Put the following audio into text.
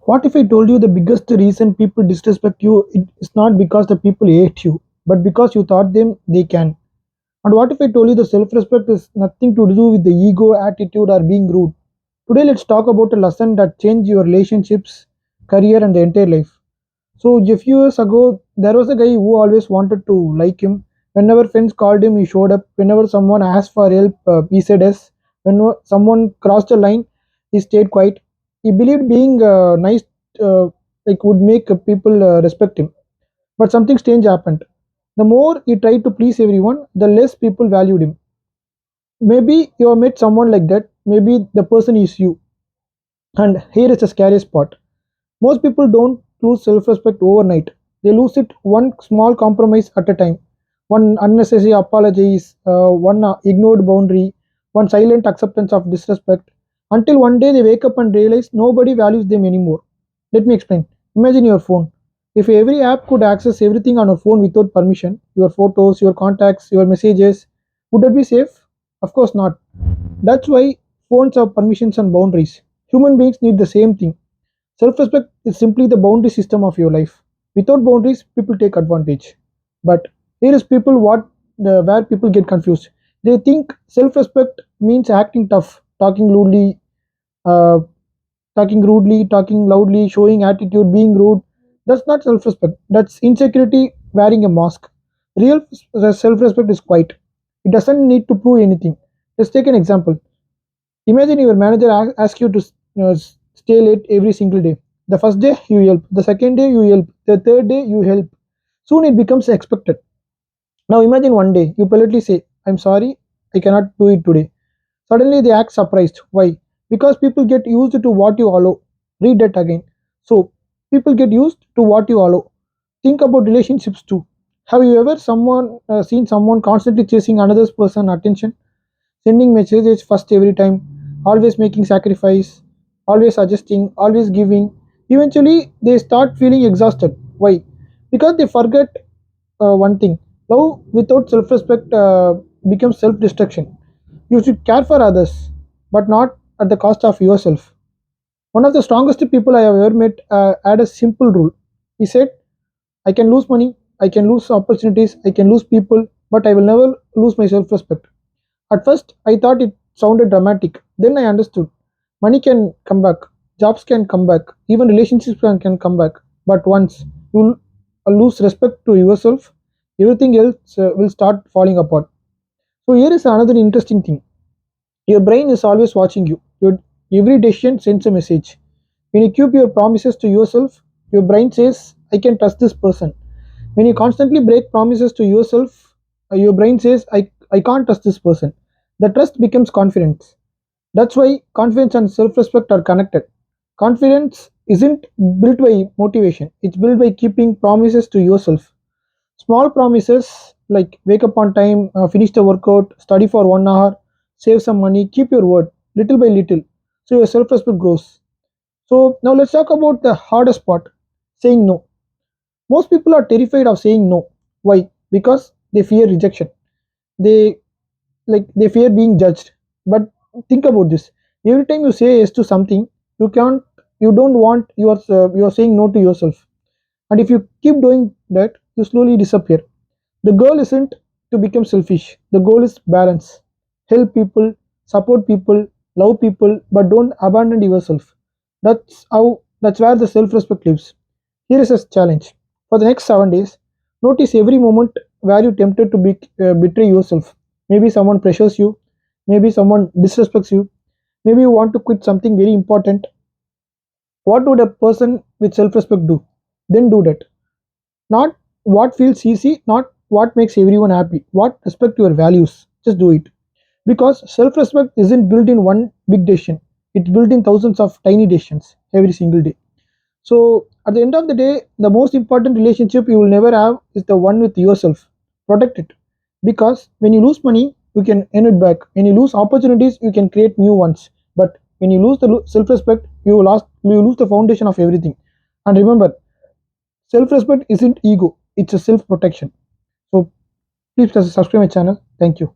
What if I told you the biggest reason people disrespect you is not because the people hate you, but because you thought them they can? And what if I told you the self-respect is nothing to do with the ego, attitude, or being rude? Today, let's talk about a lesson that changed your relationships, career, and the entire life. So, a few years ago, there was a guy who always wanted to like him. Whenever friends called him, he showed up. Whenever someone asked for help, he said yes. When someone crossed the line, he stayed quiet. He believed being nice uh, would make people respect him. But something strange happened. The more he tried to please everyone, the less people valued him. Maybe you have met someone like that. Maybe the person is you. And here is the scariest part. Most people don't lose self respect overnight. They lose it one small compromise at a time. One unnecessary apologies, one ignored boundary, one silent acceptance of disrespect. Until one day they wake up and realize nobody values them anymore. Let me explain. Imagine your phone. If every app could access everything on your phone without permission, your photos, your contacts, your messages, would that be safe? Of course not. That's why phones have permissions and boundaries. Human beings need the same thing. Self respect is simply the boundary system of your life. Without boundaries, people take advantage. But here is people where people get confused. They think self respect means acting tough, uh, talking rudely, talking loudly, showing attitude, being rude. That's not self respect. That's insecurity wearing a mask. Real self respect is quiet. It doesn't need to prove anything. Let's take an example. Imagine your manager asks you to stay late every single day. The first day you help, the second day you help, the third day you help. Soon it becomes expected. Now imagine one day you politely say, "I'm sorry, I cannot do it today." Suddenly they act surprised. Why? Because people get used to what you allow. Read that again. So people get used to what you allow. Think about relationships too. Have you ever seen someone constantly chasing another person's attention? Sending messages first every time, always making sacrifice, always adjusting, always giving. Eventually, they start feeling exhausted. Why? Because they forget one thing. Love without self-respect becomes self-destruction. You should care for others, but not at the cost of yourself. One of the strongest people I have ever met had a simple rule. He said, I can lose money, I can lose opportunities, I can lose people, but I will never lose my self respect. At first, I thought it sounded dramatic. Then I understood. Money can come back, jobs can come back, even relationships can come back. But once you lose respect to yourself, everything else will start falling apart. So, here is another interesting thing. Your brain is always watching you. Your every decision sends a message. When you keep your promises to yourself, your brain says, I can trust this person. When you constantly break promises to yourself, your brain says, I can't trust this person. The trust becomes confidence. That's why confidence and self respect are connected. Confidence isn't built by motivation, it's built by keeping promises to yourself. Small promises like wake up on time, finish the workout, study for 1 hour, save some money, keep your word little by little. So your self respect grows. So now let's talk about the hardest part, saying no. Most people are terrified of saying no. Why? Because they fear rejection. They they fear being judged. But think about this. Every time you say yes to something, you don't want you are saying no to yourself. And if you keep doing that, you slowly disappear. The goal isn't to become selfish. The goal is balance. Help people, support people, love people, but don't abandon yourself. That's where the self-respect lives. Here is a challenge. For the next 7 days, notice every moment where you tempted to betray yourself. Maybe someone pressures you, maybe someone disrespects you, maybe you want to quit something very important. What would a person with self-respect do? Then do that. Not what feels easy, not what makes everyone happy. What respect your values. Just do it. Because self respect isn't built in one big decision, it's built in thousands of tiny decisions every single day. So, at the end of the day, the most important relationship you will never have is the one with yourself. Protect it. Because when you lose money, you can earn it back. When you lose opportunities, you can create new ones. But when you lose the self respect, you lose the foundation of everything. And remember, self respect isn't ego, it's a self protection. So please subscribe my channel. Thank you.